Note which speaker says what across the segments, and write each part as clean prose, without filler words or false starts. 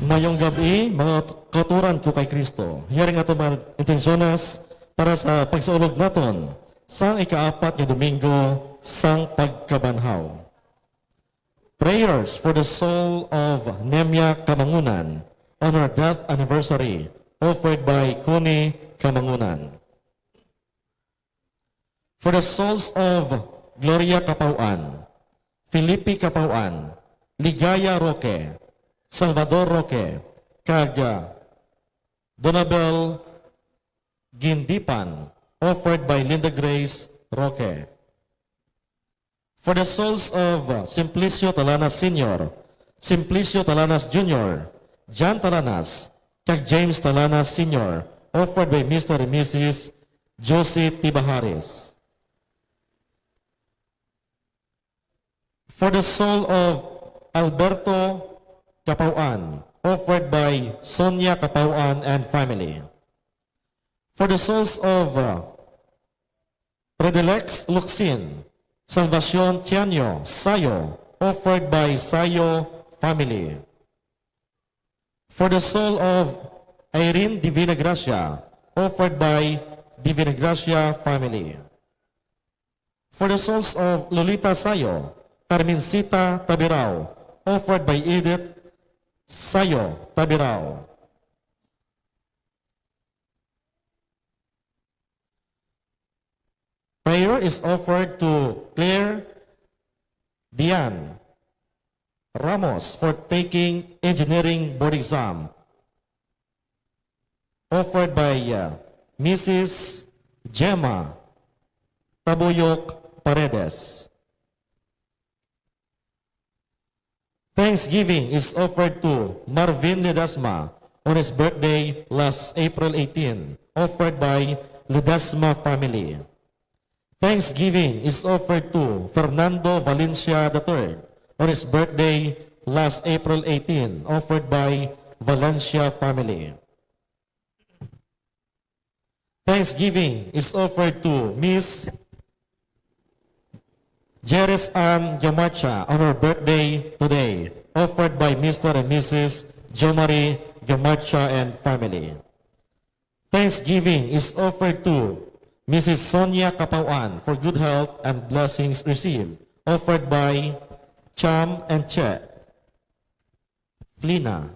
Speaker 1: Mayong gabi, mga katuran ko kay Kristo. Hiyaring ato mga intensyonas para sa pagsaulog naton sang ikaapat nga Domingo sang pagkabanhaw. Prayers for the soul of Nemya Kamangunan on her death anniversary offered by Connie Kamangunan. For the souls of Gloria Capauan, Felipe Capauan, Ligaya Roque, Salvador Roque, kag Donabel Gindipan, offered by Linda Grace Roque. For the souls of Simplicio Talanas Sr., Simplicio Talanas Jr., John Talanas, kag James Talanas Sr., offered by Mr. and Mrs. Josie Tibahares. For the soul of Alberto Capauan, offered by Sonia Capauan and family. For the souls of Predilex Luxin, Salvacion Tianyo, Sayo, offered by Sayo family. For the soul of Irene Divina Gracia, offered by Divina Gracia family. For the souls of Lolita Sayo, Carmencita Tabirao, offered by Edith Sayo Tabirao. Prayer is offered to Claire Diane Ramos for taking engineering board exam, offered by Mrs. Gemma Tabuyok Paredes. Thanksgiving is offered to Marvin Ledesma on his birthday last April 18, offered by Ledesma family. Thanksgiving is offered to Fernando Valencia III on his birthday last April 18, offered by Valencia family. Thanksgiving is offered to Miss Jeres Ann Gamacha on her birthday today, offered by Mr. and Mrs. Jomari Gamacha and family. Thanksgiving is offered to Mrs. Sonia Capauan for good health and blessings received, offered by Cham and Che Flina.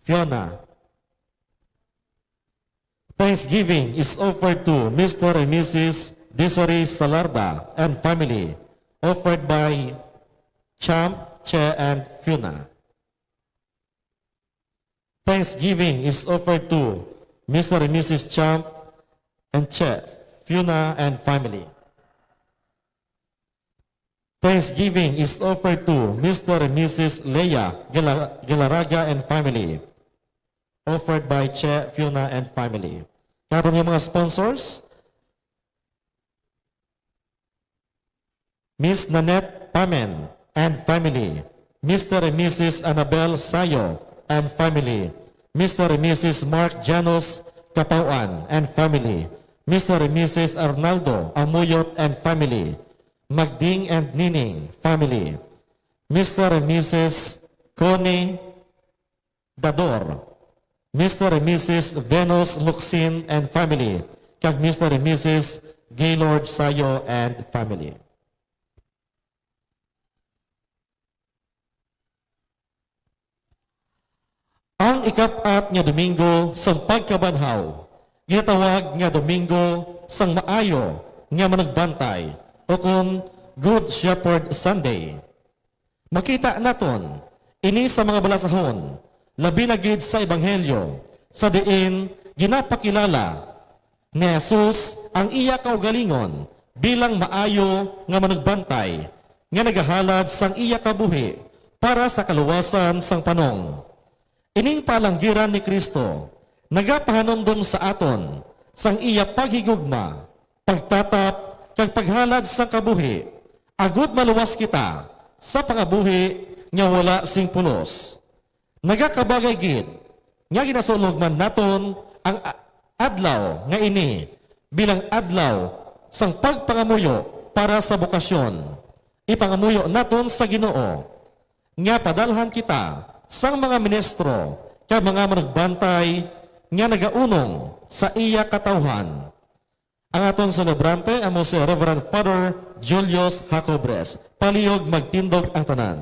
Speaker 1: Fiona. Thanksgiving is offered to Mr. and Mrs. Desiree Salarda and family, offered by Champ, Che, and Fiona. Thanksgiving is offered to Mr. and Mrs. Champ and Che, Fiona, and family. Thanksgiving is offered to Mr. and Mrs. Leia Gelaraga and family, offered by Che, Fiona, and family. Karon yung mga sponsors, Miss Nanette Pamen and family, Mr. and Mrs. Annabel Sayo and family, Mr. and Mrs. Mark Janos Capauan and family, Mr. and Mrs. Arnaldo Amuyot and family, Magding and Nining family, Mr. and Mrs. Connie Dador, Mr. and Mrs. Venus Luxin and family, kag Mr. and Mrs. Gaylord Sayo and family. Ang ikapat nga Domingo sang pagkabanhaw, ginatawag nga Domingo sang maayo nga managbantay o kung Good Shepherd Sunday. Makita naton ini sa mga balasahon, labi na gid sa Ebanghelyo, sa diin ginapakilala ni Jesus ang iya kaugalingon bilang maayo nga managbantay nga nagahalad sang iya kabuhi para sa kaluwasan sang panong. Ining palanggiran ni Kristo nagapahanomdom sa aton sang iya paghigugma, pagtatap kag paghalad sang kabuhi, agud maluwas kita sa pangabuhi nga wala sing pulos. Nagakabagay gid nga ginasulog man naton ang adlaw nga ini bilang adlaw sang pagpangamuyo para sa bukasyon. ipangamuyo naton sa Ginoo nga padalhan kita sang mga ministro kag mga managbantay nga nagaunong sa iya katawhan. Ang aton celebrante amo si Reverend Father Julius Jacobres. Palihog magtindog ang tanan.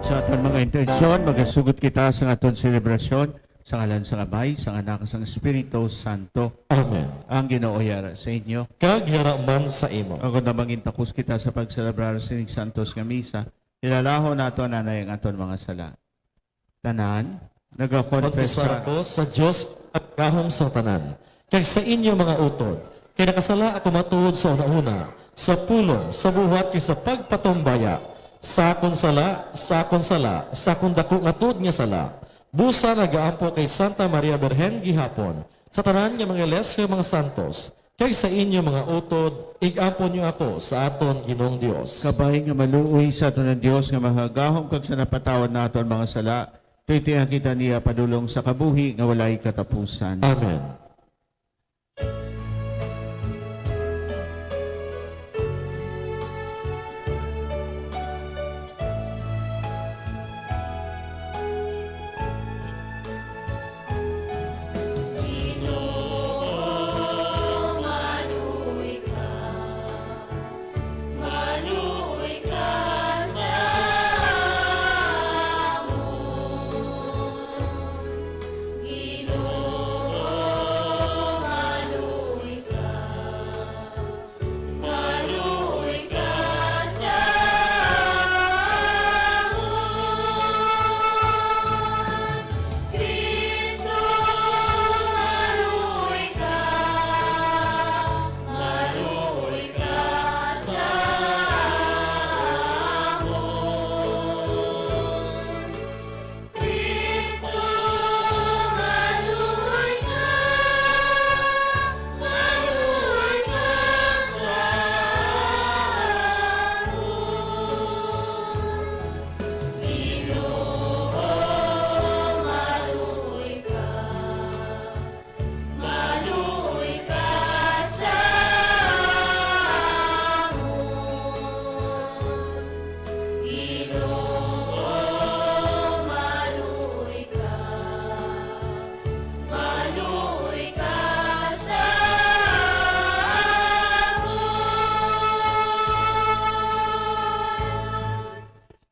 Speaker 2: Sa aton mga intensyon, magasugot kita sa aton selebrasyon sa ngalan sa Amay, sa Anak, sa Espiritu Santo.
Speaker 1: Amen.
Speaker 2: Ang Ginoo yara sa inyo.
Speaker 1: Kag yara man sa imo.
Speaker 2: Ang namangin takus kita sa pagselebrar sa Sining Santos nga misa, ilalaho nato nanay ang aton mga sala. Tanan,
Speaker 1: Konfesar
Speaker 2: nagakonfesa
Speaker 1: ko sa Dios at gahom sa tanan. Kag sa inyo mga utod, kay nakasala ako matuod sa una-una, sa pulong, sa buhat, kay sa pagpatumbaya, sa akong sala, sa akong dako nga tuod nga sala. Busa nagaampo kay Santa Maria Birhen gihapon, sa tanan nga mga lesyo mga santos, kay sa inyo mga utod, igampo niyo ako sa aton Ginoong Dios.
Speaker 2: kabay nga maluoy sa aton ng Dios nga mahagahom kag sa napatawad naton mga sala, titiya kita niya padulong sa kabuhi nga walay katapusan.
Speaker 1: Amen.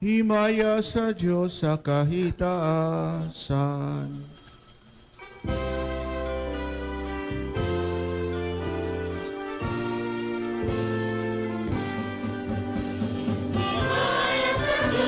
Speaker 2: Himaya sa Diyos sa kahitaasan.
Speaker 3: Himaya sa Diyos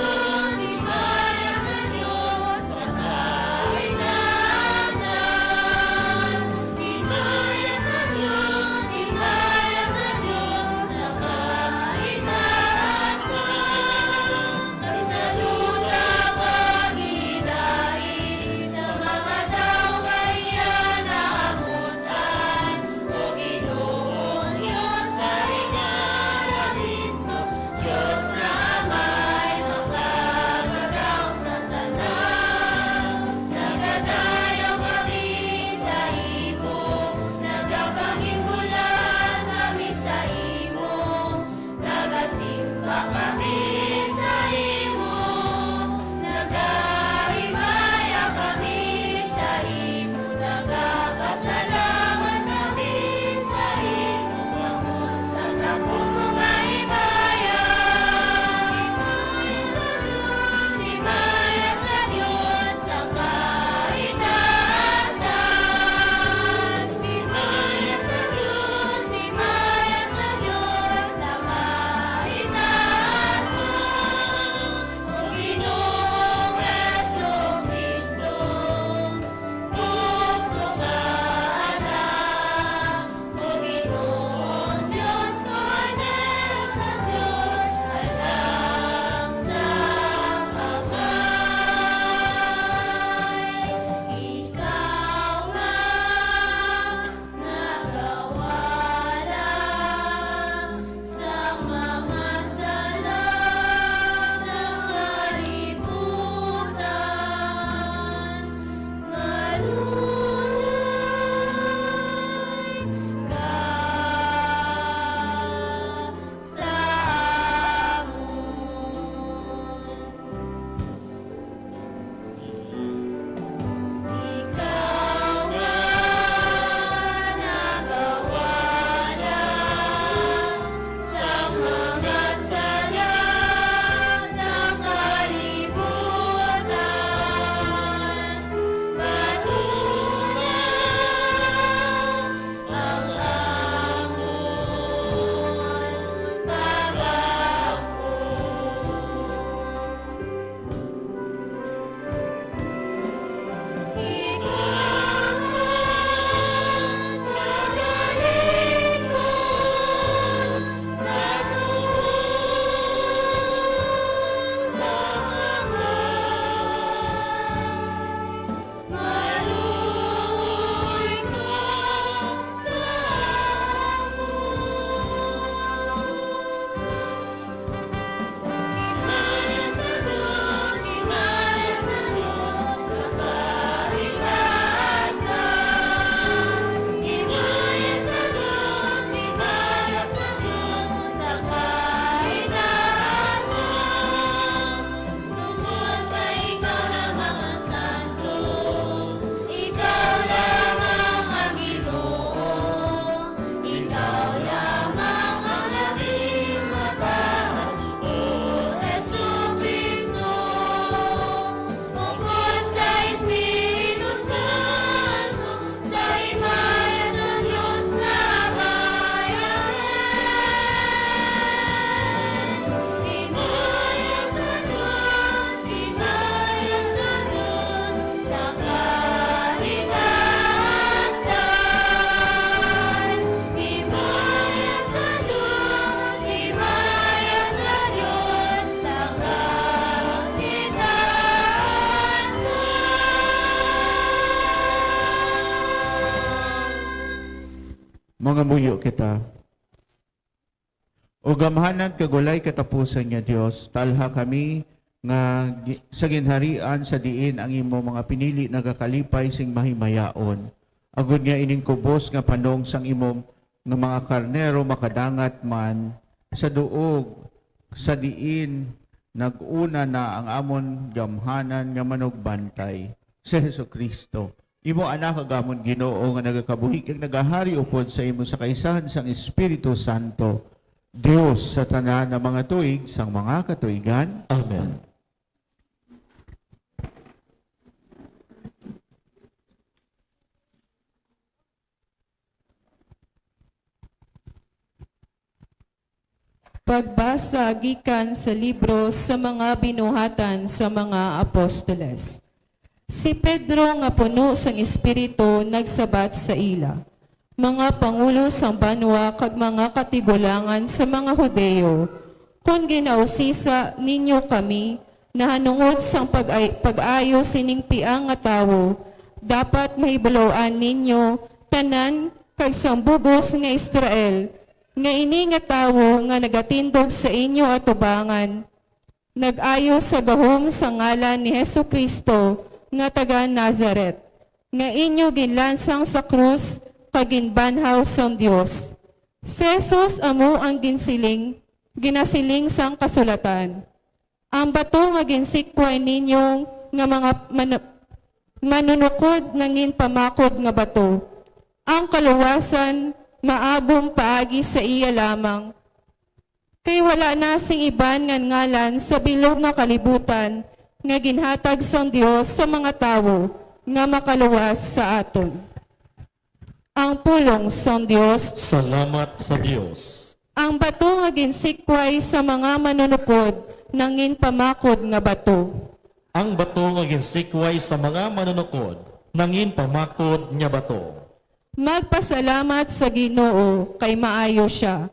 Speaker 2: Mga muyo kita. O gamhanan kagulay katapusan niya Dios, talha kami nga sa ginharian sa diin ang imo mga pinili nagakalipay sing mahimayaon. Agud nga ining kubos nga panong sang imong nga mga karnero makadangat man sa duog sa diin naguna na ang amon gamhanan nga manugbantay sa Hesukristo. Imo anak agamon Ginoo nga nagakabuhi kag nagahari upod sa imo sa kaisahan sang Espiritu Santo. Dios sa tanan ng mga tuig sang mga katuigan.
Speaker 1: Amen.
Speaker 3: Pagbasa gikan sa libro sa mga binuhatan sa mga apostoles. Si Pedro nga puno sang Espiritu nagsabat sa ila. Mga pangulo sang banwa kag mga katigulangan sa mga Hudeo, kung ginausisa ninyo kami na hanungod sang pag-ayo sining piang nga tawo, dapat mahibaloan ninyo tanan kag sang bugos nga Israel, nga ini nga tawo nga nagatindog sa inyo atubangan, nag-ayo sa gahom sa ngalan ni Hesukristo nga taga Nazaret, nga inyo ginlansang sa krus kaginbanhaw sang Dios. Si Jesus amo ang ginasiling sang kasulatan. Ang bato nga ginsikway ninyong nga mga manunukod nangin pamakod nga bato. Ang kaluwasan maagom paagi sa iya lamang. Kay wala na sing iban nga ngalan sa bilog nga kalibutan nga ginhatag sang Dios sa mga tawo nga makaluwas sa aton. Ang pulong sang Dios.
Speaker 1: Salamat sa Dios.
Speaker 3: Ang bato nga ginsikway sa mga manunukod nangin pamakod nga bato.
Speaker 1: Ang bato nga ginsikway sa mga manunukod nangin pamakod nga bato.
Speaker 3: Magpasalamat sa Ginoo kay maayo siya.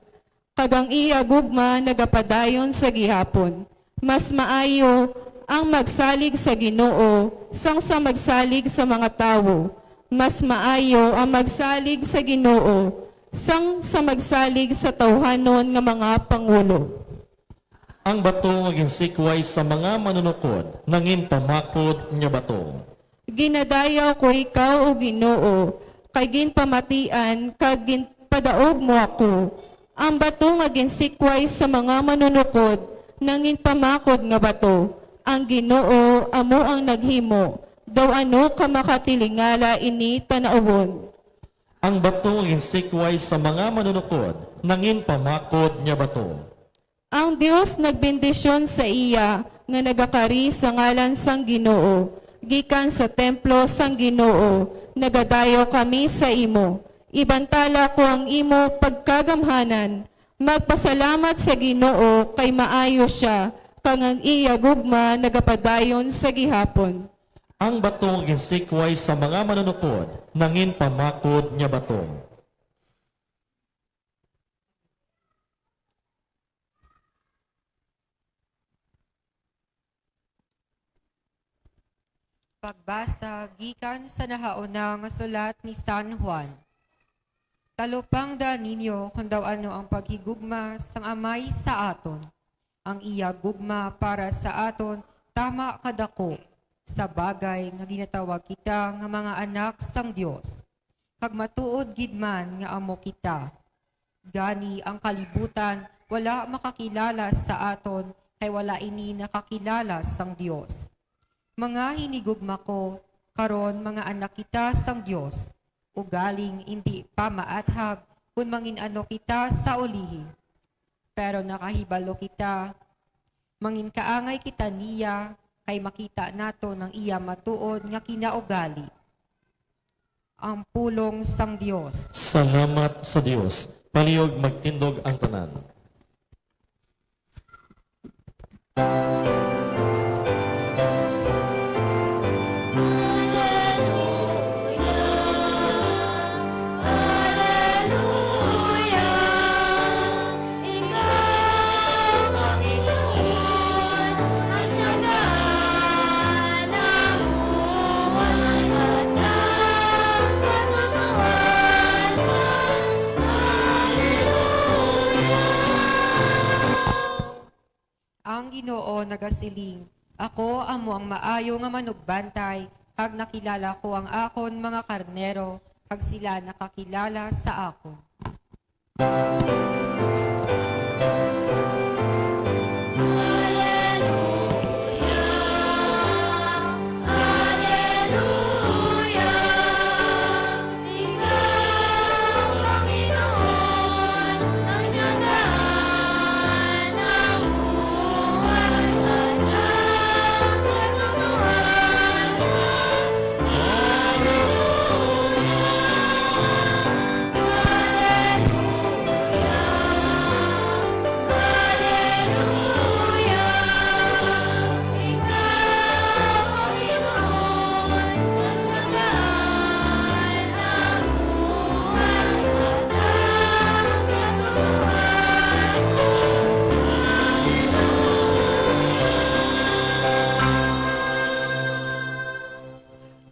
Speaker 3: Kagang iya gugma nagapadayon sa gihapon. Mas maayo ang magsalig sa Ginoo sang sa magsalig sa mga tawo. Mas maayo ang magsalig sa Ginoo sang sa magsalig sa tawhanon nga mga pangulo.
Speaker 1: Ang bato nga ginsikway sa mga manunukod nangin pamakod nga bato.
Speaker 3: Ginadayaw ko ikaw o Ginoo, kay ginpamatian kag ginpadaog mo ako. Ang bato nga ginsikway sa mga manunukod nangin pamakod nga bato. Ang Ginoo amo ang naghimo, daw ano ka makatilingala ini tanaawon.
Speaker 1: Ang bato nga ginsikway sa mga manunukod nangin pamakod nga bato.
Speaker 3: Ang Dios nagbendisyon sa iya nga nagakari sa ngalan sang Ginoo. Gikan sa templo sang Ginoo, nagadayo kami sa imo. Ibantala ko ang imo pagkagamhanan. Magpasalamat sa Ginoo kay maayo siya, kang ang iya gugma nagapadayon sa gihapon.
Speaker 1: Ang bato nga ginsikway sa mga manunukod nangin pamakod nga bato.
Speaker 4: Pagbasa gikan sa nahauna nga sulat ni San Juan. Talupang da ninyo kung daw ano ang paghigugma sang amay sa aton. Ang iya gugma para sa aton tama kadako sa bagay nga ginatawag kita nga mga anak sang Dios. Kag matuod gid man nga amo kita. Gani ang kalibutan wala makakilala sa aton kay wala ini nakakilala sang Dios. Mga hinigugma ko, karon mga anak kita sang Dios, ugaling hindi pa maathag kung mangin ano kita sa ulihi. Pero nakahibalo kita, mangin kaangay kita niya, kay makita nato ng iya matuod nga kinaugali. Ang pulong sang Dios.
Speaker 1: Salamat sa Dios. Palihog magtindog ang tanan.
Speaker 4: nagasiling, ako amo ang maayo nga manugbantay, kag nakilala ko ang akon mga karnero, kag sila nakakilala sa akon.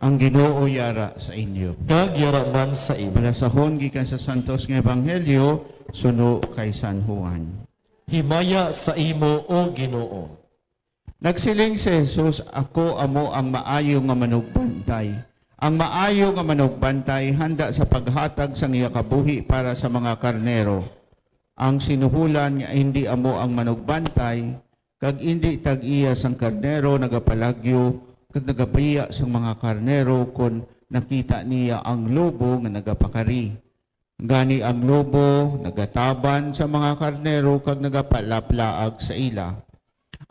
Speaker 2: Ang Ginoo yara sa inyo.
Speaker 1: Kag yaraman sa imo.
Speaker 2: Palasahon gikan sa santos nga ebanghelyo suno kay San Juan.
Speaker 1: Himaya sa imo o Ginoo.
Speaker 2: Nagsiling si Jesus, ako amo ang maayo nga manugbantay. Ang maayo nga manugbantay handa sa paghatag sang iya kabuhi para sa mga karnero. Ang sinuhulan nga hindi amo ang manugbantay, kag hindi tag-iya sang karnero nagapalagyo, kag nagabiya sang mga karnero kon nakita niya ang lobo nga nagapakari. Gani ang lobo nagataban sa mga karnero kag nagapalaplaag sa ila.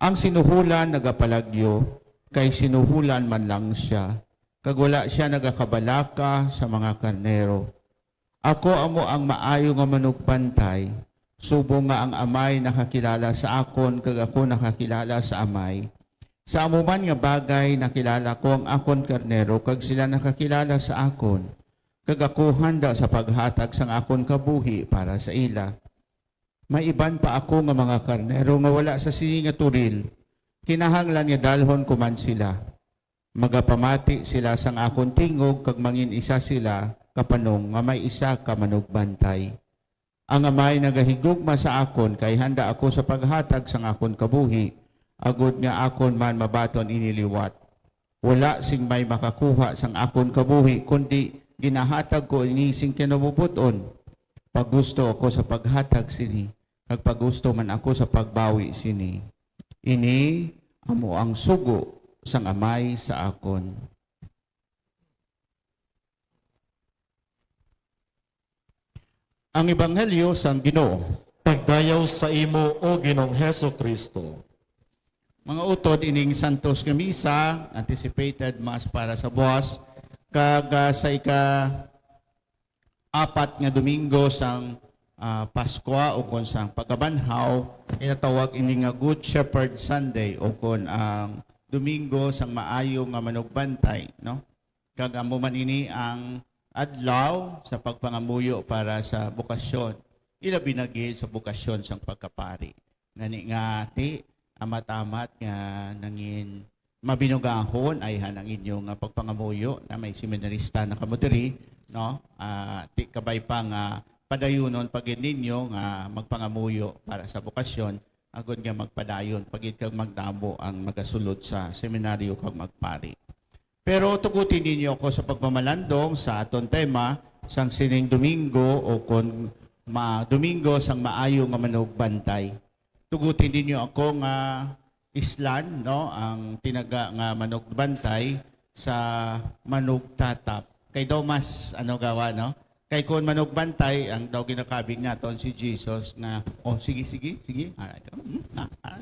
Speaker 2: Ang sinuhulan nagapalagyo, kay sinuhulan man lang siya, kag wala siya nagakabalaka sa mga karnero. Ako amo ang maayo nga manugbantay, subong nga ang amay nakakilala sa akon, kag ako nakakilala sa amay. Sa amuman nga bagay nakilala ko ang akon karnero, kag sila nakakilala sa akon, kag ako handa sa paghatag sang akon kabuhi para sa ila. May iban pa ako nga mga karnero nga wala sa sini nga turil. Kinahanglan nga dalhon ko man sila. Magapamati sila sang akon tingog, kag mangin isa sila kapanong nga may isa ka manugbantay. Ang amay nagahigugma sa akon, kay handa ako sa paghatag sang akon kabuhi, agud nga akon man mabaton iniliwat. Wala sing may makakuha sang akon kabuhi, kundi ginahatag ko ini sing kinabubuton. Paggusto ako sa paghatag sini, kag paggusto man ako sa pagbawi sini. Ini amo ang sugo sang amay sa akon. Ang Ebanghelyo sang Ginoo.
Speaker 1: Pagdayaw sa imo o Ginoong Heso Kristo.
Speaker 2: Mga utod ining Santos nga Misa, anticipated Mass para sa buwas, kag sa ika-4 nga Domingo sang Pasko o kon sang pagkabanhaw, inatawag ini nga Good Shepherd Sunday o kon ang Domingo sang maayo nga manugbantay, no? Kag amo man ini ang adlaw sa pagpangamuyo para sa bukasyon. Ilabi na gid sa bukasyon sang pagkapari. Ngani nga ti amat-amat nga nangin mabinugahon ay hanang inyong pagpangamuyo na may seminarista na kamudiri, no? Ti kabay pa nga padayunon pagid ninyo nga magpangamuyo para sa bukasyon, agud nga magpadayon pagid kag magdamo ang magasulod sa seminaryo kag magpari. Pero tugutin ninyo ako sa pagmamalandong sa aton tema sang sining Domingo o kon Domingo sang maayo nga manugbantay. Tugutin ninyo ako nga islan, no, ang tinaga nga manugbantay sa manugtatap. Kay daw mas ano gawa, no? Kay kun manugbantay ang daw ginakabing naton si Jesus nga sige.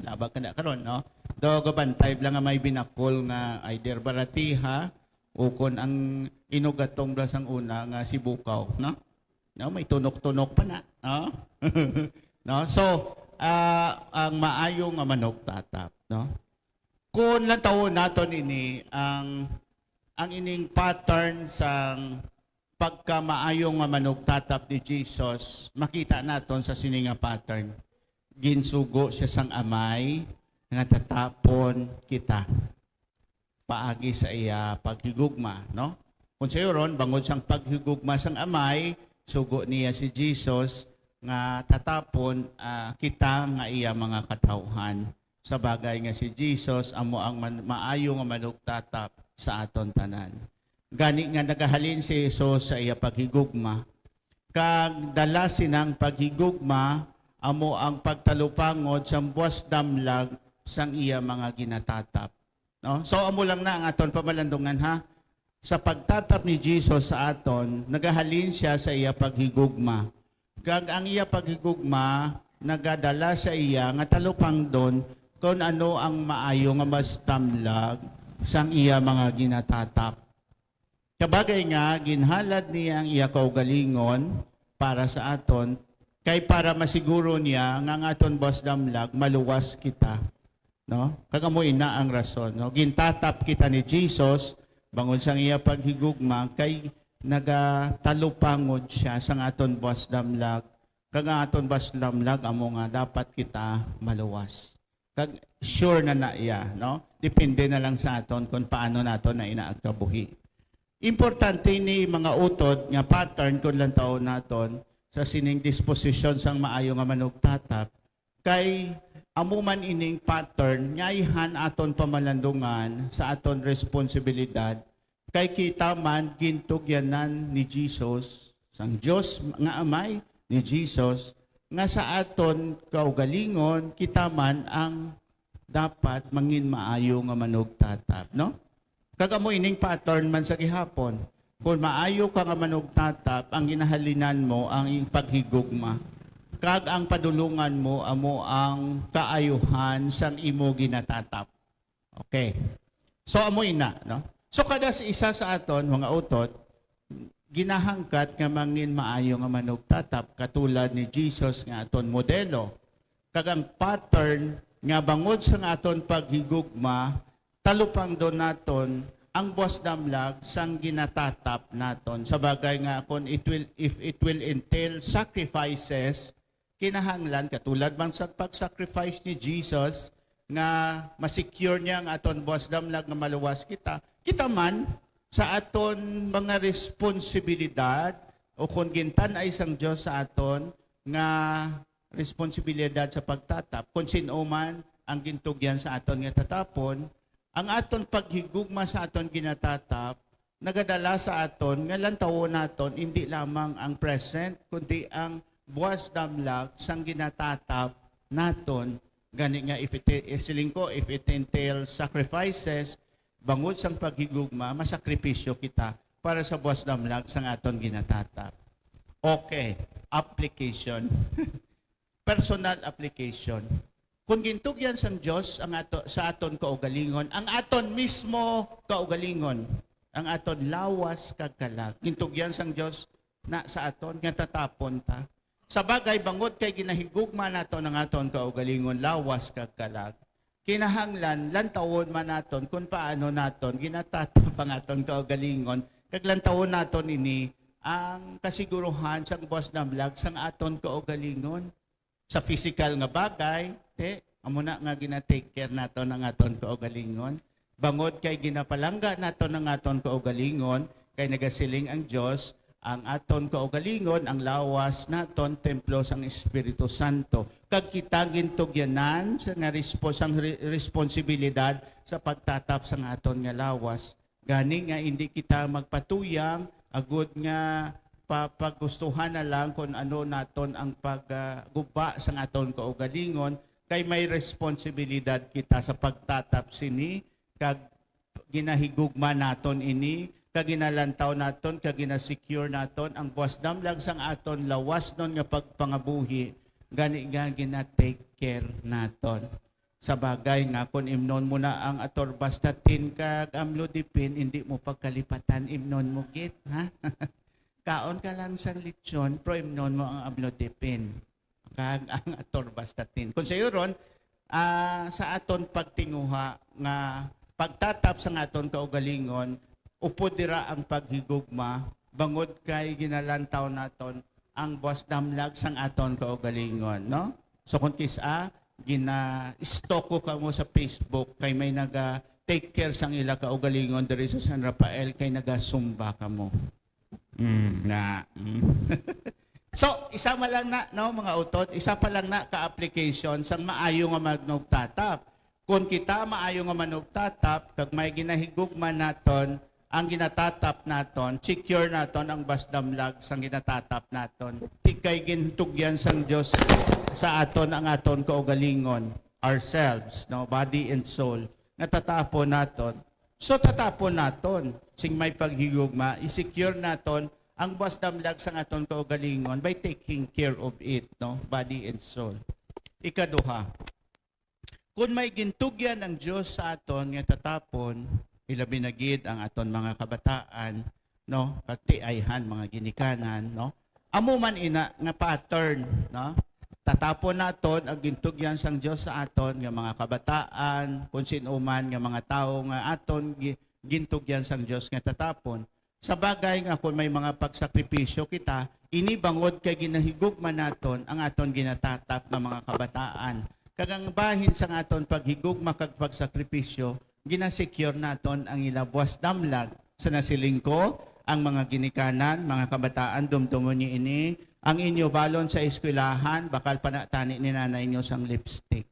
Speaker 2: Labag ka na karon, no? Daw gabantay lang nga may binakol nga either baratiha o kun ang inugatong da sang una nga si bukaw, no? No, may tunok-tunok pa na, no? No? So, ang maayo nga manugtatap, no? Kung lang taon naton ini ang ining pattern sang pagka maayo nga manugtatap ni Jesus, makita naton sa sini nga pattern. Ginsugo siya sang amay nga tatapon kita paagi sa iya paghigugma, no? Kung sayo ron, bangod sang paghigugma sang amay, sugo niya si Jesus nga tatapon kita nga iya mga katawhan sa bagay nga si Jesus amo ang maayo nga manugtatap sa aton tanan. Gani nga nagahalin si Jesus sa iya paghigugma, kag dala sinang paghigugma amo ang pagtalupangod sa buwas damlag sang iya mga ginatatap. No? So amo lang na ang aton pamalandungan ha. Sa pagtatap ni Jesus sa aton, nagahalin siya sa iya paghigugma. Kag ang iya paghigugma nagadala sa iya nga talupang don kung ano ang maayo nga mas tamlag sang iya mga ginatatap. Kabagay nga, ginhalad niya ang iya kaugalingon para sa aton, kay para masiguro niya nga ang aton bos damlag, maluwas kita. No? Kagamoy na ang rason. No? Gintatap kita ni Jesus, bangon sang iya paghigugma, kay nagatalupangod siya sang aton bos damlag. Kag ang aton bos damlag, amo nga dapat kita maluwas. Kag sure na iya. No? Depende na lang sa aton kung paano nato na inaagkabuhi. Importante ni mga utod nga pattern kung lang taon naton sa sining disposisyon sang maayo nga manugtatap kay amuman ining pattern nyaihan aton pamalandungan sa aton responsibilidad kay kita man gintugyanan ni Jesus sang Dios nga amay ni Jesus nga sa aton kaugalingon kita man ang dapat mangin maayo nga manugtatap, no? Kagamo ining pattern man sa gihapon. Kung maayo ka nga manugtatap, ang ginahalinan mo ang iyong paghigugma. Kag ang padulungan mo amo ang kaayuhan sang imo ginatatap. Okay. So amo ina, no? So kada isa sa aton mga utot, ginahangkat nga mangin maayo nga manugtatap katulad ni Jesus nga aton modelo. Kag ang pattern nga bangod sa aton paghigugma talupang doon naton ang buwas damlag sang ginatatap naton. Sa bagay nga if it will entail sacrifices, kinahanglan katulad bang sa pag-sacrifice ni Jesus nga masecure niya ang aton buwas damlag nga maluwas kita. Kita man sa aton mga responsibilidad o kung gintan ay sang Dios sa aton nga responsibilidad sa pagtatap, kung sino man ang gintugyan sa aton nga tatapon, ang aton paghigugma sa aton ginatatap, nagadala sa aton, nga lantawon naton, hindi lamang ang present, kundi ang buwas damlag sang ginatatap naton. Gani nga, if it entails sacrifices, bangod sang paghigugma, masakripisyo kita para sa buwas damlag sang aton ginatatap. Okay, application. Personal application. Kung gintugyan sang Dios ang sa aton kaugalingon, ang aton mismo kaugalingon, ang aton lawas kag kalag, gintugyan sang Dios na sa aton nga tatapon ta. Sa bagay bangod kay ginahigugma naton ang aton kaugalingon, lawas kag kalag. Kinahanglan lantawon man naton kung paano naton ginatatap ang aton kaugalingon, kag lantawon naton ini ang kasiguruhan sang buwas damlag sang aton kaugalingon. Sa physical nga bagay, amo na nga gina-take care nato ng aton kaugalingon. Bangod kay ginapalangga nato ng aton kaugalingon, kay nagasiling ang Dios, ang aton kaugalingon, ang lawas naton, templo sang Espiritu Santo. Kag kita gintugyanan sa nga responsibilidad sa pagtatap sang aton nga lawas. Gani nga hindi kita magpatuyang, agud nga pagustuhan na lang kung ano naton ang pagguba sa aton kaugalingon, kay may responsibilidad kita sa pagtatap sini, kag ginahigugma naton ini, kag ginalantaw naton, kag ginasecure naton ang buwas damlag sang aton lawas non nga pagpangabuhi, gani nga gina-take care naton. Sa bagay nga, kung imnon mo na ang atorvastatin kag amlodipine, hindi mo pagkalipatan, imnon mo git, ha? Kaon ka lang sa lechon, pero imnon mo ang amlodipine kag ang atorvastatin. Kung sayo ron, sa aton pagtinguha nga pagtatap sa aton kaugalingon, upo dira ang paghigugma, bangod kay ginalantaw naton ang buwas damlag sang aton kaugalingon, no? So kung kisa, gina-stalk ka mo sa Facebook, kay may take care sang ila kaugalingon diri sa San Rafael, kay nagasumba ka mo. So, isa pa lang na, no, mga utot, isa pa lang na ka-application sang maayo nga magnugtatap. kung kita maayo nga manugtatap, kag may ginahigugma naton, ang ginatatap naton, secure naton ang basdamlag sang ginatatap naton. Tikay gintugyan sang Dios sa aton ang aton kaugalingon, ourselves, no, body and soul. Natatapon naton. So tatapon naton sing may paghigugma, i-secure naton ang basdamlag sang aton kaugalingon by taking care of it, no, body and soul. Ikaduha, kung may gintugyan ng Diyos sa aton nga tatapon, ilabi na gid ang aton mga kabataan, no, katiayhan mga ginikanan, no. Amo man ina nga pattern, no. Tatapon naton ang gintugyan sang Diyos sa aton nga mga kabataan, kung sino man nga mga tao nga aton gintugyan sang Diyos nga tatapon. Sa bagay nga kung may mga pagsakripisyo kita, inibangod kay ginahigugma naton ang aton ginatatap nga mga kabataan. Kagang bahin sa aton paghigugma kag pagsakripisyo, ginasecure naton ang ilabwas damlag sa nasiling ko, ang mga ginikanan, mga kabataan, dumdumon niyo ini, ang inyo balon sa eskwelahan, bakal panatani ni nanay niyo sang lipstick.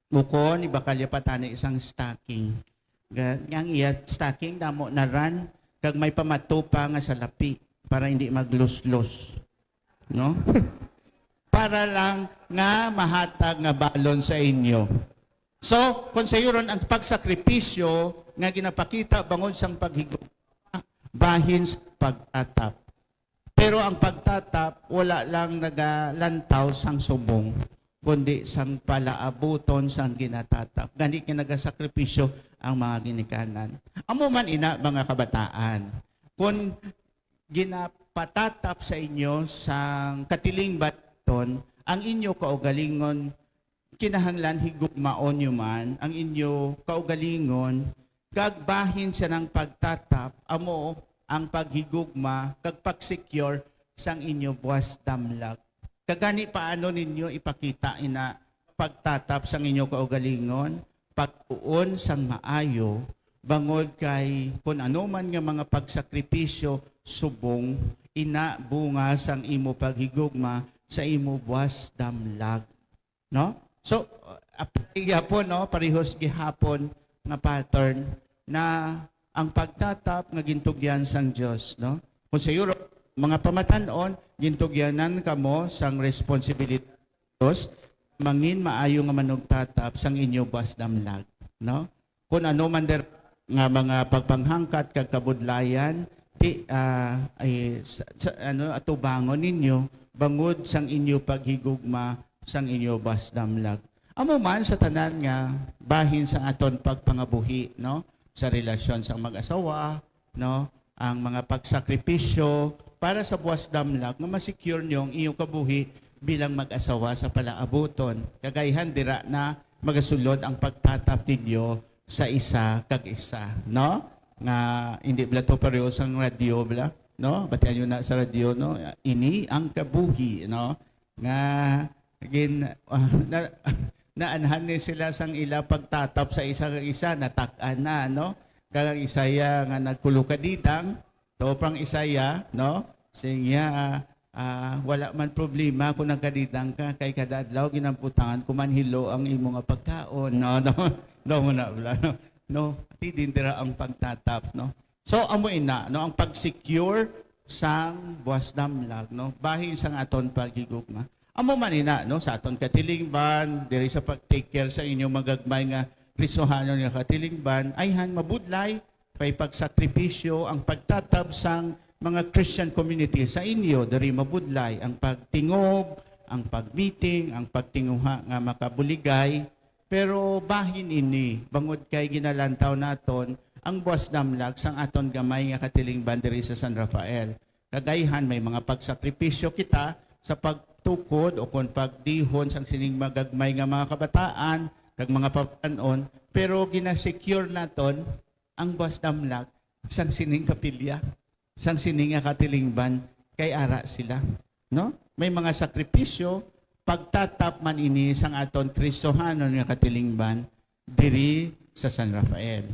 Speaker 2: Bukon, ibakal niya patani isang stocking. Yang iya stocking, damo na ran, kag may pamatupa nga sa lapi, para hindi maglos-los. No? Para lang nga mahatag nga balon sa inyo. So, kung sayuron ang pagsakripisyo nga ginapakita bangon sang paghigugma, bahin sa pagtatap. Pero ang pagtatap, wala lang nagalantaw sang subong, kundi sang palaabuton sang ginatatap. Gani kinagasakripisyo ang mga ginikanan. Amo man ina, mga kabataan, kung ginapatatap sa inyo sang katiling baton, ang inyo kaugalingon, kinahanglan higugmaon nyo man, ang inyo kaugalingon, gagbahin siya ng pagtatap, amo ang paghigugma, kag pag-secure sang inyo buwas damlag. Kagani paano ninyo ipakita ina pagtatap sang inyo kaugalingon, pagtuon sang maayo, bangod kay kung ano man nga mga pagsakripisyo, subong, ina bunga sang imo paghigugma sa imo buwas damlag. No? So, gihapon, no? Parehos gihapon nga pattern na ang pagtatap nga gintugyan sang Dios, no? Kung sa Europe, mga pamatanon, gintugyanan kamo sang responsibility Dios, mangin maayo nga manugtatap sang inyo bas damlag, no? Kung ano man der nga mga pagpanghangkat kag kabudlayan, atubangon ninyo bangod sang inyo paghigugma sang inyo bas damlag. Amo man sa tanan nga bahin sang aton pagpangabuhi, no? Sa relasyon sa mag-asawa, no? Ang mga pagsakripisyo para sa buwas damlag nga ma-secure nyo ang iyong kabuhi bilang mag-asawa sa palaabuton. Kagayhan dira na magasulod ang pagtatap ninyo sa isa kag isa, no? Nga hindi bala to pareho sang radio bala, no? Batian nyo na sa radio, no? Ini ang kabuhi, no? Nga naanhan ni sila sang ila pagtatap sa isa kag isa, natak-an na, no? Kalang isaya nga nagkulo kaditang, to pang isaya, no? Singya, wala man problema kung nagkaditang ka, kay kadadlaw ginamputangan kumanhilo ang imo nga pagkaon, no? No, muna, no? No, ati din dira ang pagtatap, no? So, amo ina, no? Ang pag-secure sang buwas damlag, no? Bahin sang aton paghigugma. Amo man ina, no, sa aton katilingban, diri sa pag-take care sa inyong magagmay nga risohanon nga katilingban, ayhan mabudlay, pay pagsakripisyo, ang pagtatab sang mga Christian community sa inyo, diri mabudlay, ang pagtingob, ang pag-meeting, ang pagtinguha nga makabuligay, pero bahin ini, bangod kay ginalantaw naton, ang buwas damlag sang aton gamay nga katilingban diri sa San Rafael. Kagayhan, may mga pagsakripisyo kita sa pagtukod o kung pagdihon sang sining magagmay nga mga kabataan kag mga papanon, pero ginasecure naton ang buwas damlag sang sining kapilya, sang sining nga katilingban kay ara sila, no? May mga sakripisyo, pagtatap man ini sang aton Kristohanon nga katilingban diri sa San Rafael.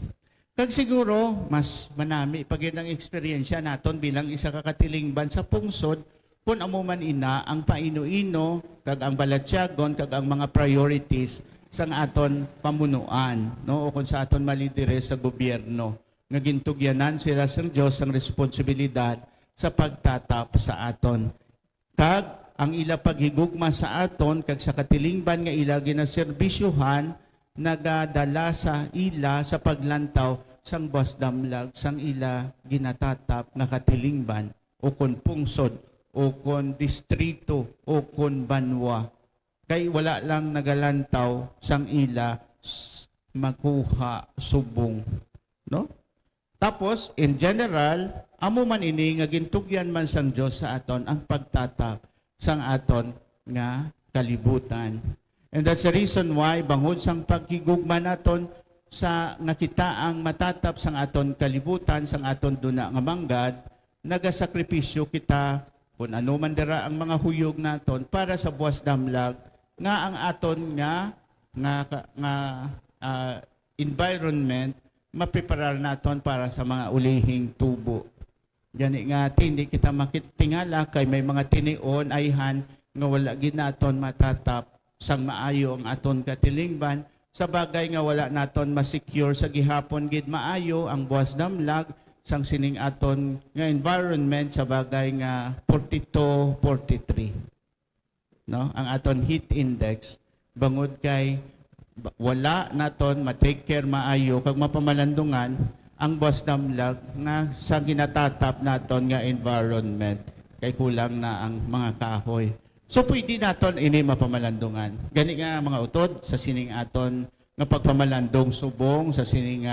Speaker 2: Kag siguro mas manami pag ang eksperyensya naton bilang isa ka katilingban sa pungsod, kung amo man ina ang paino-ino kag ang balatyagon kag ang mga priorities sang aton pamunuan, no? O kung sa aton malidire sa gobyerno. Nga gintugyanan sila sa Dios ang responsibilidad sa pagtatap sa aton. Kag ang ila paghigugma sa aton kag sa katilingban nga ila ginaserbisyuhan nagadala sa ila sa paglantaw sang buwas damlag sang ila ginatatap nga katilingban o kon pungsod o kon distrito o kon banwa. Kay wala lang nagalantaw sang ila makuha subong, no? Tapos in general, amo man ini nga gintugyan man sang Dios sa aton ang pagtatap sang aton nga kalibutan. And that's the reason why bangod sang pagkigugma naton sa nakita ang matatap sang aton kalibutan sang aton duna nga manggad, nagasakripisyo kita kung ano man dira ang mga huyog naton para sa buwas damlag nga ang aton nga environment mapiparar naton para sa mga ulihing tubo. Gani nga hindi kita makitingala kay may mga tinion ayhan nga wala gid naton matatap sang maayo ang aton katilingban sa bagay nga wala naton ma-secure sa gihapon gid maayo ang buwas damlag sang sining aton nga environment sa bagay nga 42, 43. No? Ang aton heat index bangod kay wala naton ma-take care maayo kag mapamalandungan ang buwas damlag nga sa ginatatap naton nga environment kay kulang na ang mga kahoy. So pwede naton ini mapamalandungan. Gani nga mga utod sa sining aton nga pagpamalandong subong sa sining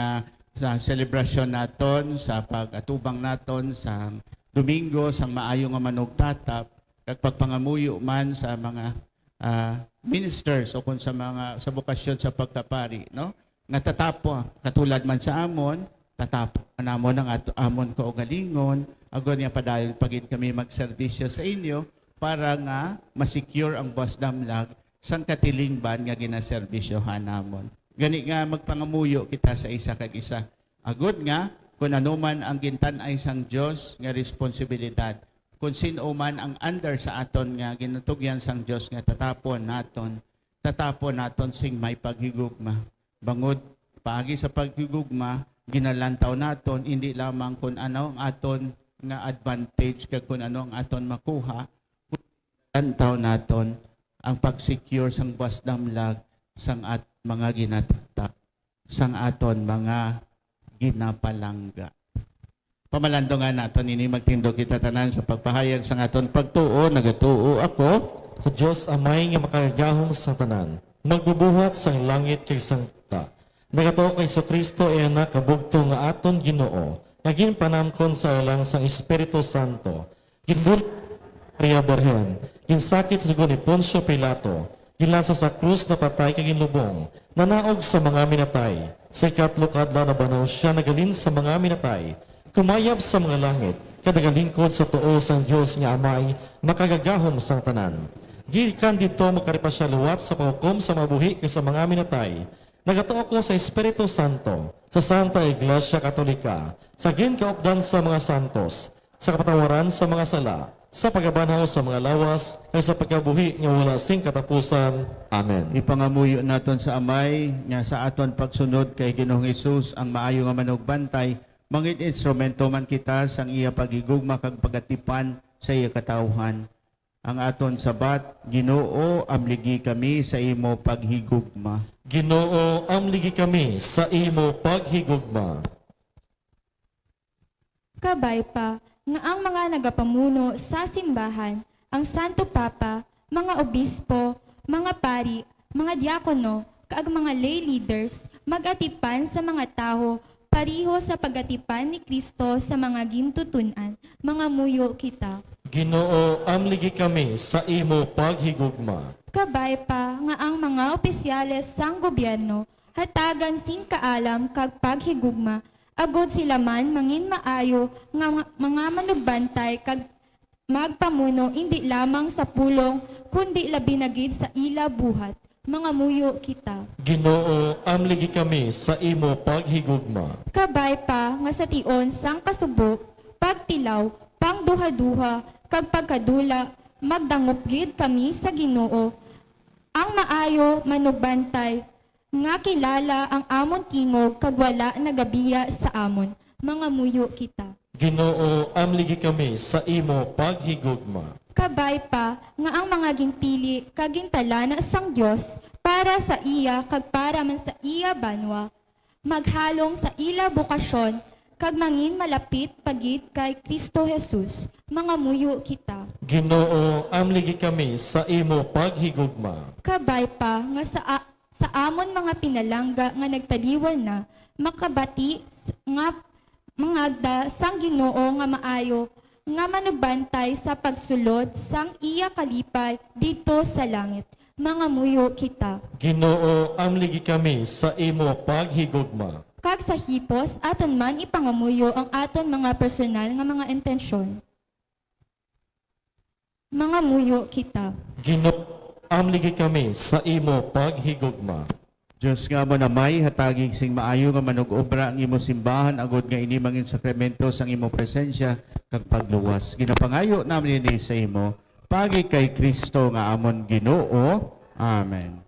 Speaker 2: sa selebrasyon naton sa pag-atubang naton sa Domingo sang maayo nga manugtatap kag pagpangamuyo man sa mga ministers o kung sa mga sa bukasyon sa pagkapari, no? Nga tatapo katulad man sa amon, tatapo namon ang amon kaugalingon, agon nga padayon pagid kami magserbisyo sa inyo para nga ma-secure ang buwas damlag sang katilingban nga ginaserbisyohan namon. Gani nga magpangamuyo kita sa isa kag isa. Agod nga kung ano man ang gintan-ay sang Dios nga responsibilidad. Kung sino man ang under sa aton nga ginatugyan sang Dios nga tatapon naton sing may paghigugma. Bangod paagi sa paghigugma ginalantaw naton hindi lamang kung ano ang aton nga advantage kag kung ano ang aton makuha, lantaw naton ang pag-secure sang buwas damlag sang at mga ginatata sang aton mga ginapalangga. Pamalandungan naton ini magtindog kita tanan sa pagpahayag sang aton pagtuo. Nagatuo ako
Speaker 1: Sa Diyos amay nga makagahom sa tanan, magbubuhat sang langit kay sang ta. Nagatuo kay sa Kristo ay anak kabugto nga aton Ginoo, naging panamkon sa ilang sang Espiritu Santo. Ginbun Maria Berhen, ginsakit sa ni Poncio Pilato, ginlansa sa krus na patay kay ginlubong, nanaog sa mga minatay. Sa ikatlo kadlaw na banaw siya nagalin sa mga minatay, kumayab sa mga langit, kadagalingkod sa tuo sang Dios nga amay, makagagahom sang tanan. Gikan dito makaripa siya luwat sa panghukom sa mabuhi kay sa mga minatay. Nagatuo ko sa Espiritu Santo, sa Santa Iglesia Katolika, sa ginkaupdan sa mga santos, sa kapatawaran sa mga sala, sa pagabanaw sa mga lawas, kay sa pagkabuhi nga wala sing katapusan. Amen.
Speaker 2: ipangamuyo naton sa amay nga sa aton pagsunod kay Ginoong Hesus ang maayo nga manugbantay, mangit instrumento man kita sang iya pagigugma kag pagatipan sa iya katawhan. Ang aton sabat, Ginoo, amligi kami sa imo paghigugma.
Speaker 1: Ginoo, amligi kami sa imo paghigugma.
Speaker 5: Kabay pa nga ang mga nagapamuno sa simbahan, ang Santo Papa, mga obispo, mga pari, mga diakono, kaag mga lay leaders, magatipan sa mga tao, pariho sa pagatipan ni Kristo sa mga gintutunan, mga muyo kita.
Speaker 1: Ginoo, amligi kami sa imo paghigugma.
Speaker 5: Kabay pa nga ang mga opisyales sang gobyerno, hatagan sing kaalam kag paghigugma, agod sila man mangin maayo nga mga manugbantay kag magpamuno hindi lamang sa pulong kundi labi na gid sa ila buhat, mga muyo kita.
Speaker 1: Ginoo, amligi kami sa imo paghigugma.
Speaker 5: Kabay pa nga sa tion sang kasubo, pagtilaw, pangduha-duha, kag pagkadula, magdangop gid kami sa Ginoo. ang maayo manugbantay, nga kilala ang amon tingog kag wala nagabiya sa amon, mga muyo kita.
Speaker 1: Ginoo, amligi kami sa imo paghigugma.
Speaker 5: Kabay pa nga ang mga ginpili kag gintalana sang Dios para sa iya kag para man sa iya banwa, maghalong sa ila bukasyon kag mangin malapit pagid kay Kristo Jesus, mga muyo kita.
Speaker 1: Ginoo, amligi kami sa imo paghigugma.
Speaker 5: Kabay pa nga sa amon mga pinalangga nga nagtaliwan na, makabati nga mga agda sang Ginoo nga maayo, nga manugbantay sa pagsulod sang iya kalipay dito sa langit, mga muyo kita.
Speaker 1: Ginoo, amligi kami sa imo paghigugma.
Speaker 5: Kag sa hipos, aton man ipangamuyo ang aton mga personal nga mga intensyon. Mga muyo kita.
Speaker 1: Ginoo, amligi kami sa imo paghigugma.
Speaker 2: Diyos nga mo na may hatagig sing maayo nga manug-obra ang imo simbahan agod nga ini mangin sakramento sang imo presensya kag pagluwas. Ginapangayo namin ini sa imo pagi kay Kristo nga amon Ginoo. Amen.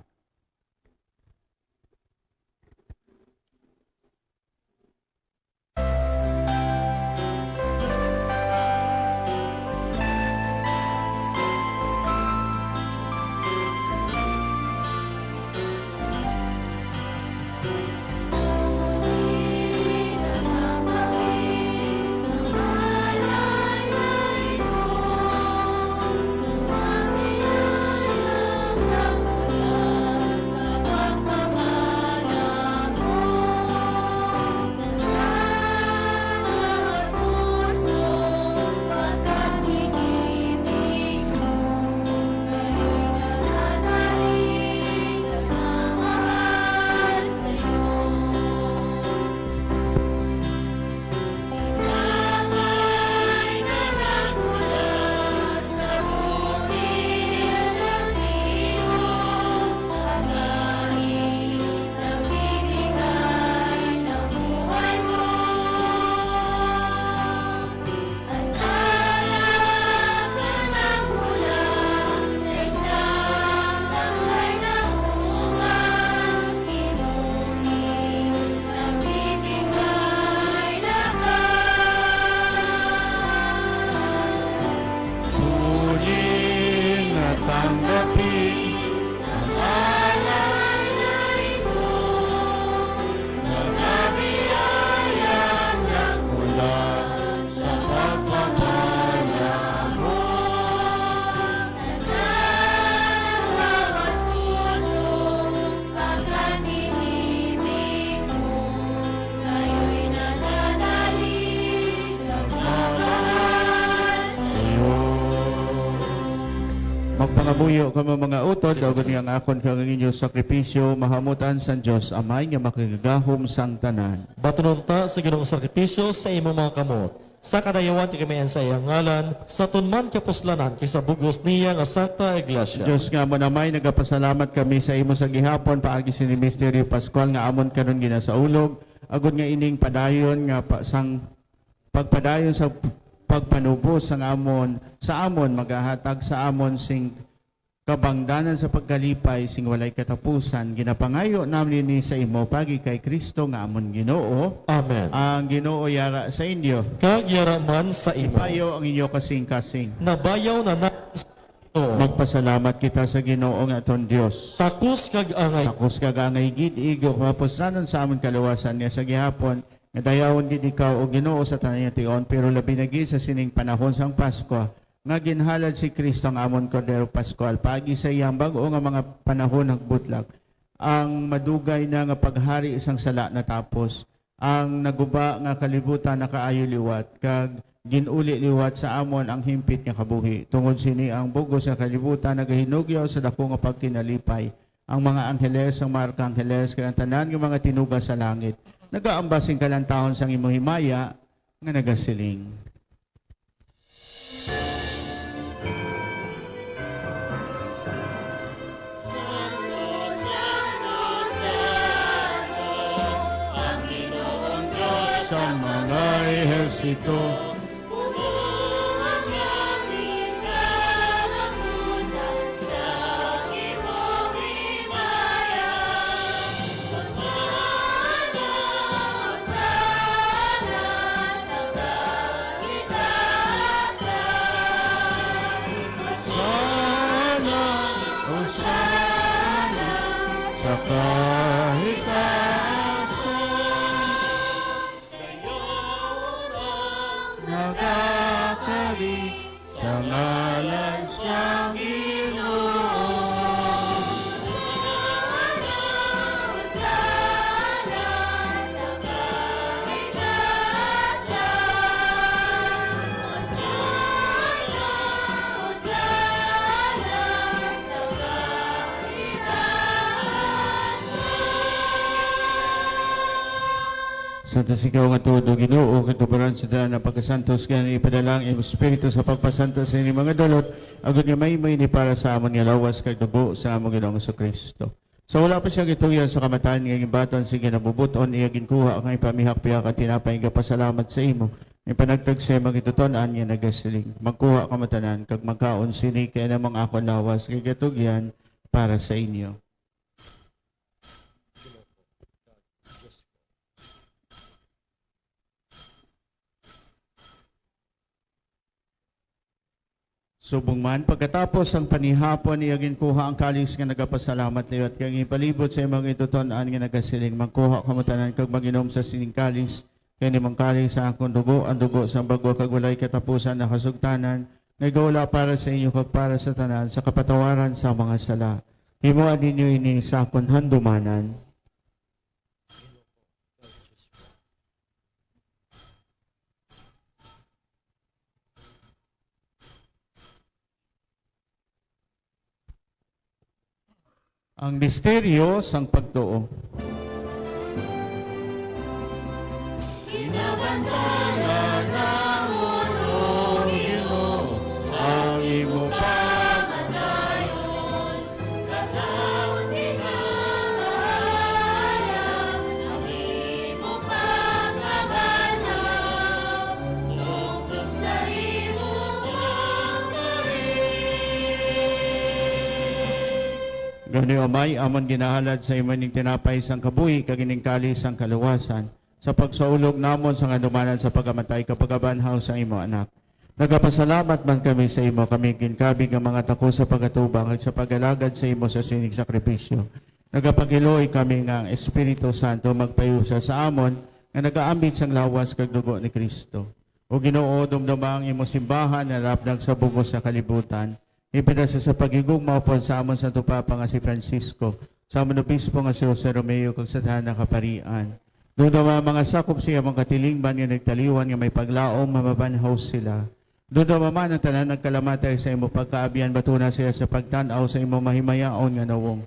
Speaker 2: Magpangabuyo ka mga utod, daw niyang akon kang inyo sakripisyo, mahamutan sa Diyos, amay nga makagagahom sang tanan.
Speaker 1: Batununta sa ginong sakripisyo sa imo mga kamot. Sa kadayawan ti kami sa iyang ngalan, sa tunman kapuslanan kaysa bugos niya nga Santa Iglesia.
Speaker 2: Diyos nga mo namay, nagapasalamat kami sa imo sa gihapon, paagi sini Misteryo Pascual nga amon karon ginasaulog, agud nga ining padayon nga sang pagpadayon sa pagpanubos sang amon sa amon magahatag sa amon sing kabangdanan sa pagkalipay sing walay katapusan, ginapangayo namin ni sa imo pagi kay Kristo nga amon Ginoo.
Speaker 1: Amen.
Speaker 2: Ang Ginoo yara sa inyo,
Speaker 1: Kag yaraman sa imo.
Speaker 2: ipayo ang inyo kasing-kasing.
Speaker 1: Nabayaw na natin sa Ginoo.
Speaker 2: Magpasalamat kita sa Ginoo nga aton Dios.
Speaker 1: Takus kag angay.
Speaker 2: Takos kagangay gid igo mapusanon sa amon kaluwasan niya sa gihapon. Nga dayawon din ikaw o Ginoo sa tanan niya tion, pero labi na gid sa sining panahon sang Pasko, nga ginhalad si Kristo ang amon Kordero Pascual, pagi sa iyang bag-o nga mga panahon nagbutlag, ang madugay na nga paghari isang sala natapos, ang naguba nga kalibutan na kaayo liwat, kag ginuli liwat sa amon ang himpit nga kabuhi. Tungod sini ang bugos nga kalibutan nagahinugyaw sa dako nga pagtinalipay, ang mga angheles, ang mga arkangheles, kag ang tanan nga mga tinuga sa langit, nagaambasing kalantahon sang imo himaya nga nagasiling. Sa mga ehersito, nagakari sa ngalan sa Ginoo. Santo sigaw nga todo Ginoo katubaran sa tanan na pagkasantos kaya ipadalang ang Espiritu sa pagpasantos sa inyong mga dalot agud nga may ni para sa amon nga lawas kag dugo sa among Ginoong Kristo. So wala pa siya gituyan sa kamatayan nga gibaton sige nabubuton iya ginkuha ang ipamihak-pihak at tinapay nga pasalamat sa imo. May panagtag sa magituton-an nga nagasiling. Magkuha kamatanan kag magkaon sini kaya namang ako lawas kay gatugyan para sa inyo. Subong man, pagkatapos ang panihapon, iyagin kuha ang kalis nga nagapasalamat liwat kang ipalibot sa imong ituton-an nga nagasiling. Magkuha kamutanan kag maginom sa sining kalis, kaya nimang kalis sa akong dugo, ang dugo sa bago kag walay katapusan na kasugtanan, nagawala para sa inyo kag para sa tanan, sa kapatawaran sa mga sala. Himuan ninyo ini sa akong handumanan. Ang misteryo sang pagtuo. Kinabantayan ng mundo, Ginoo, ang imo pamatayon, kataon tinahayag, ang imo pagkabanaw, bukod sa imo Gani Amay, amon ginahalad sa imaning tinapay sang kabuhi, kagining kalis sang kaluwasan, sa pagsaulog namon sa ngadumanan sa pagamatay kapagabanhaw sa imo anak. Nagapasalamat man kami sa imo, kami kinkabig ang mga tako sa pagatubang at sa pagalagad sa imo sa sining sakripisyo. Nagapagiloy kami nga ang Espiritu Santo magpayusa sa amon nga nagaambit sang lawas kag dugo ni Kristo. O Ginoo, dumdumang imo simbahan na lapdag sa bugos sa kalibutan. Ipinasa sa pagigugma po sa amon Santo Papa nga si Francisco, sa amon obispo nga si Jose Romeo kag sa tanan ng kaparian. Doon mga sakop siya mga katilingban nga nagtaliwan nga may paglaom mamabanhaw sila. Doon man ang tanan nagkalamatay sa imo pagkaabian batuna sila sa pagtanaw sa imo mahimayaon nga nawong.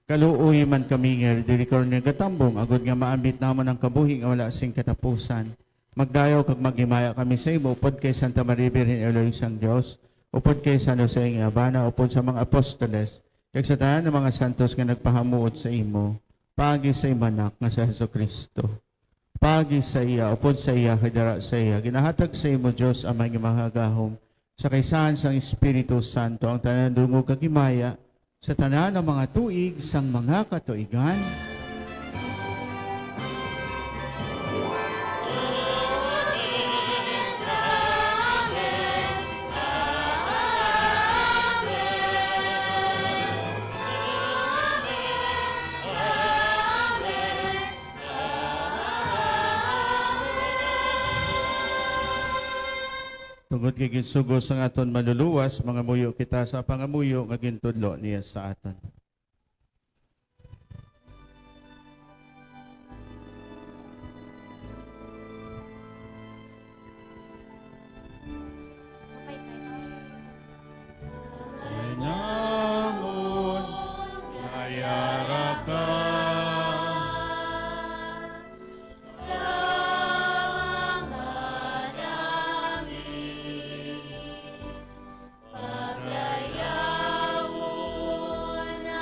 Speaker 2: Kaluoy man kami nga dirikor nga gatambong agud nga maambit namon ang kabuhi nga wala sing katapusan. Magdayaw kag maghimaya kami sa imo upod kay Santa Maria Virgen Eloisa ang Dios. Upod kay San Jose ng Habana, upod sa mga apostoles, kag sa tanan ng mga santos nga nagpahamuot sa imo, pagi sa imanak nga sa Jesucristo. Pagi sa iya, upod sa iya, kadara sa iya, ginahatag sa imo Diyos ang mga mahagahom, sa kaysahan sang Espiritu Santo, ang tanan dungog kagimaya, sa tanan ng mga tuig sang mga katuigan. Tungod kay ginsugos ang aton maluluwas, mga muyo kita sa pangamuyo nga gintudlo niya sa aton. Ay namon, nayara ka.
Speaker 6: Pagayawon na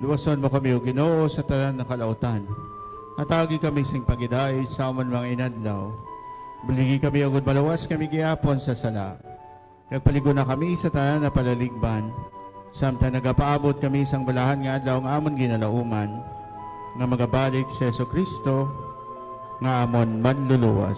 Speaker 2: Luwason mo kami, o Ginoo, sa tanan ng kalautan. Atagi kami sing pagidait sa amon mga inadlaw. Buligi kami agud malawas kami gihapon sa sala. Nagpaligo na kami sa tanan na palaligban. Samtang nagapaabot kami sang balahan nga adlaw nga amon ginalauman, nga magabalik sa Yesu Kristo, nga amon manluluwas.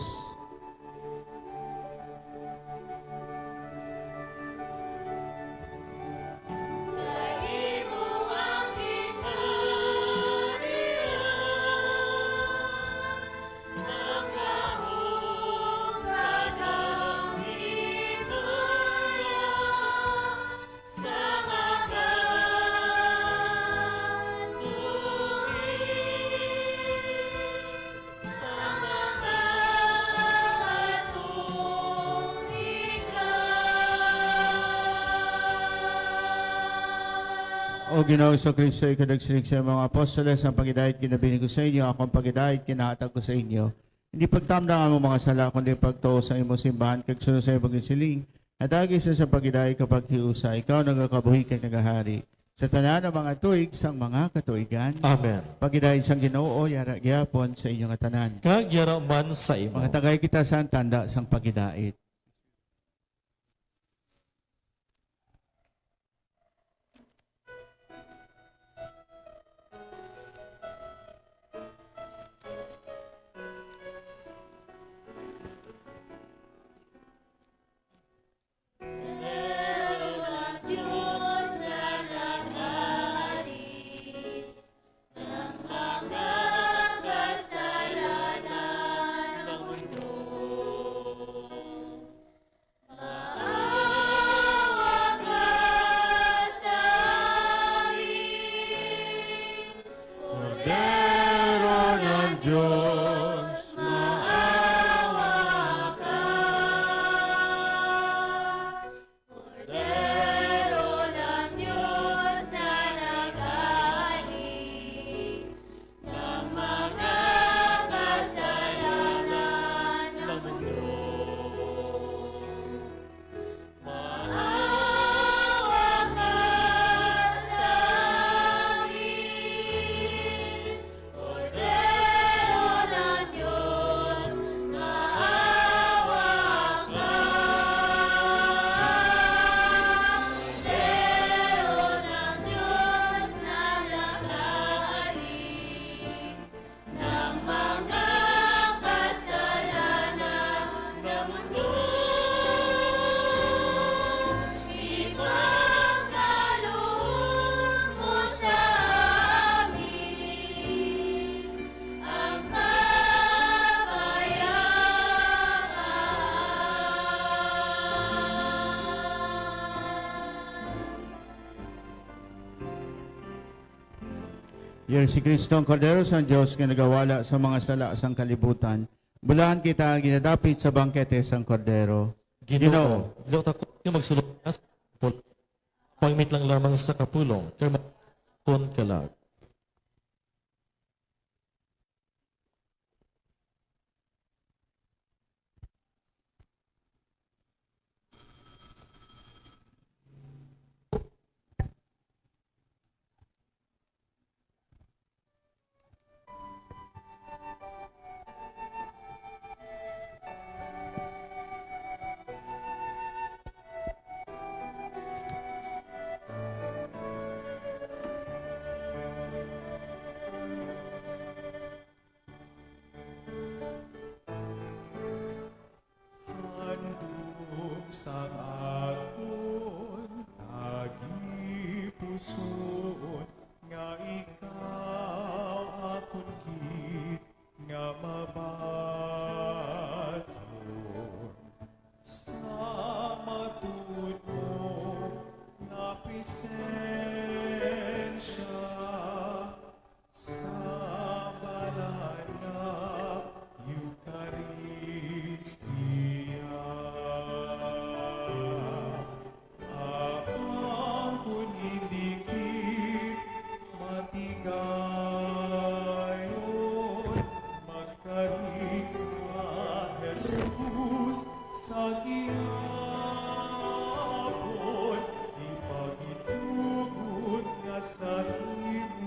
Speaker 2: O Ginoo sa Kristo, ikadagsinig sa mga apostoles ang pagidait kinabinig ko sa inyo, akong pagidait kinahatag ko sa inyo. Hindi pagtamdang ang mga sala, kundi pagtuo sa imo simbahan, kag sunod sa ibang siling, at agis na sa pagidait kapag hiusa, ikaw nagakabuhi kag nagahari. Sa tanan ng mga tuig, sang mga katuigan,
Speaker 1: Amen.
Speaker 2: pagidait sang Ginoo, yara gyapon sa inyong tanan.
Speaker 1: Kag yara man sa imo.
Speaker 2: Mga tagay kita sa tanda sang pagidait. Yan si Kristo ang Kordero sa Diyos nga nagawala sa mga sala sang kalibutan. Bulahan kita ginadapit sa bangkete sang Kordero.
Speaker 1: Ginoo, Ginoo takot nga magsulod na sa kapulong. Pagmit lang lamang sa kapulong, kaya makon kalag.
Speaker 6: Handog sa aton tagipuson, nga ikaw akon hit nga mabaton. Sa matuod mo nga presensya, sa balay na Eucharistia. Akong hinidikit matigayon, magkarik ka, Jesus, sa gihapon, ipagitugot nga sa imo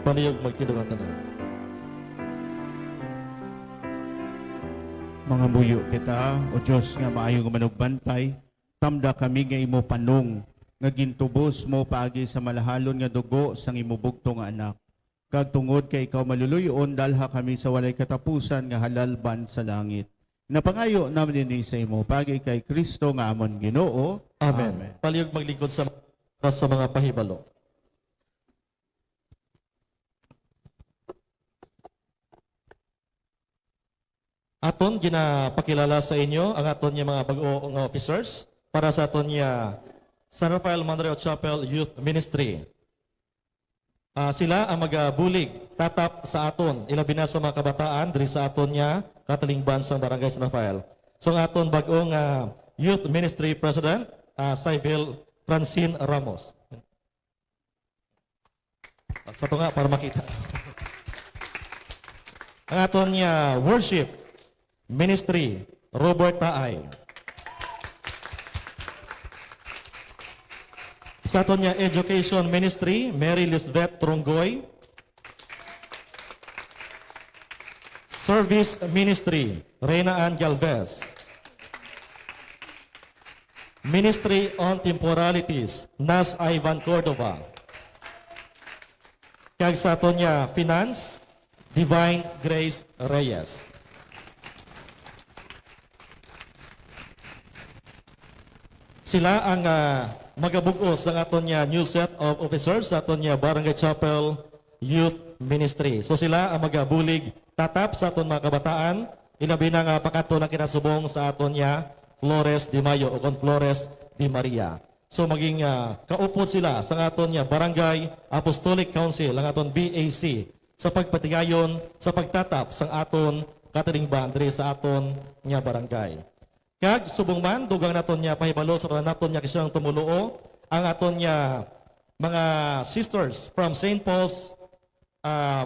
Speaker 1: Palihog magtindog ang tanan.
Speaker 2: Mga muyo kita, o Diyos nga maayong manugbantay, tamda kami nga imo panong, nga gintubos mo paagi sa malahalon nga dugo sang imo bugtong anak. Kag tungod kay ikaw maluluyon, dalha kami sa walay katapusan nga halalban sa langit. Napangayo namin ini sa imo, pagi kay Kristo nga amon Ginoo.
Speaker 1: Amen. Palihog maglingkod sa mga pahibalo. Aton ginapakilala sa inyo ang aton niya mga bag-o nga officers para sa aton niya San Rafael Mandreo Chapel Youth Ministry. Sila ang magabulig tatap sa aton ilabi na sa mga kabataan diri sa aton niya katalingban sa Barangay San Rafael. So ang aton bag-o nga Youth Ministry President Saivil Francine Ramos. Sa to nga para makita. Ang aton niya Worship Ministry, Robert Taay. Sa aton niya Education Ministry, Mary Lisbeth Trongoy. Service Ministry, Reyna Ann Galvez. Ministry on Temporalities, Nas Ivan Cordova. Kag sa aton niya Finance, Divine Grace Reyes. Sila ang magabugos ng aton niya new set of officers sa aton niya Barangay Chapel Youth Ministry. So sila ang magabulig tatap sa aton mga kabataan, ilabi na nga pakato na kinasubong sa aton niya Flores de Mayo o kon Flores de Maria. So maging kaupod sila sa aton niya Barangay Apostolic Council, ang aton BAC, sa pagpatigayon, sa pagtatap sa aton katilingban diri sa aton niya barangay. Kag subong man dugang naton niya pahibalo sa naton niya kisang tumuluo ang aton niya mga sisters from St. Paul's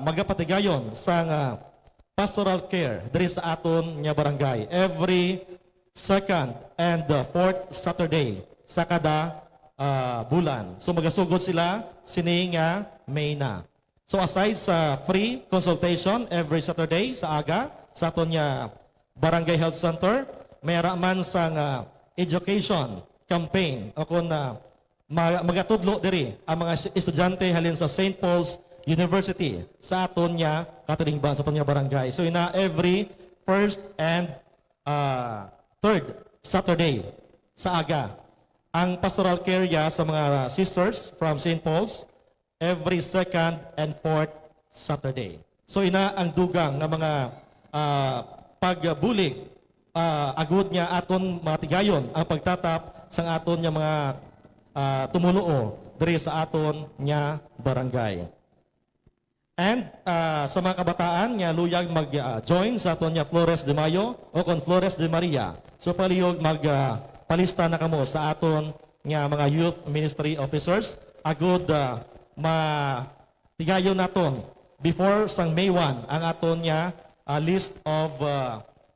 Speaker 1: magapatigayon sa pastoral care diri sa aton niya barangay every second and fourth Saturday sa kada bulan. So magasugod sila sini nga May na. So aside sa free consultation every Saturday sa aga sa aton niya Barangay Health Center, mayara man sa education campaign o kung magatudlo diri ang mga estudyante halin sa St. Paul's University sa aton niya katilingban sa aton niya barangay. So ina every first and third Saturday sa aga. Ang pastoral care ya sa mga sisters from St. Paul's every second and fourth Saturday. So ina ang dugang ng mga pagbulig agud niya aton matigayon ang pagtatap sa aton niya mga tumuluo diri sa aton niya barangay. And sa mga kabataan niya luyag mag-join sa aton niya Flores de Mayo o kon Flores de Maria. So palihog palista na kamo sa aton niya mga youth ministry officers agud matigayon naton before sang May 1 ang aton niya list of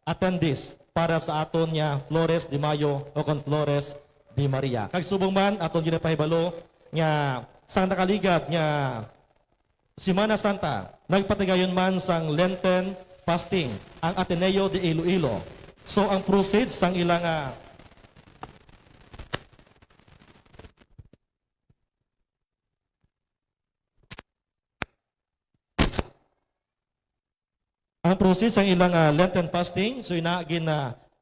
Speaker 1: attendees para sa aton niya Flores de Mayo o kon Flores de Maria. Kag subong man aton ginapahibalo nga sang nakaligat nga Semana Santa nagpatigayon man sang Lenten fasting ang Ateneo de Iloilo. So ang proceeds sang ilang ang process ang ilang Lenten fasting, so ina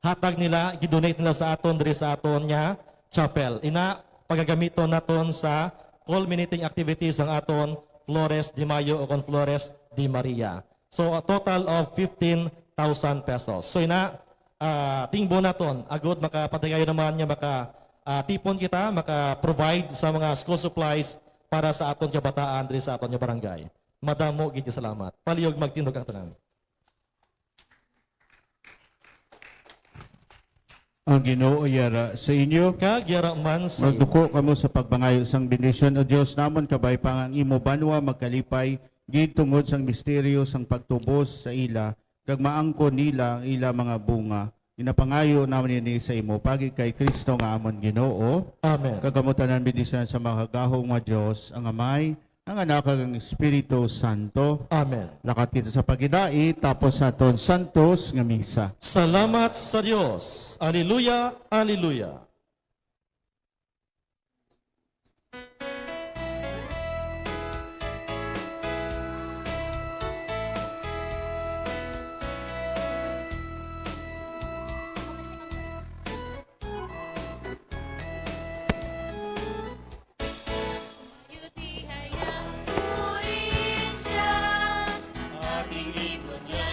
Speaker 1: hatag nila, gidonate nila sa aton diri sa aton niya chapel. Ina pagagamiton naton sa culminating activities ang aton Flores de Mayo o kon Flores de Maria. So a total of 15,000 pesos. So ina tingbo naton agud makapatigayon naman niya tipon kita, maka-provide sa mga school supplies para sa aton kabataan diri sa aton niya barangay. Madamo gid salamat. Palihog magtindog ang tanan.
Speaker 2: Ang Ginoo yara sa inyo.
Speaker 1: Kag yara man sa iyo.
Speaker 2: Magduko kamo sa pagbangayo sang bendisyon o Dios namon kabay pang ang imo banwa magkalipay gid tungod sang misteryo sang pagtubos sa ila kag maangkon nila ang ila mga bunga. Inapangayo naman ini sa imo pagi kay Kristo nga amon Ginoo.
Speaker 1: Amen.
Speaker 2: Kagamutan ang bendisyon sa mga gahong nga Dios ang Amay ang anak kang Espiritu Santo.
Speaker 1: Amen.
Speaker 2: Lakat kita sa pagidai, tapos aton santos nga misa.
Speaker 1: Salamat sa Diyos. Alleluia, alleluia.
Speaker 7: Hayang purihin siya, ating ibon niya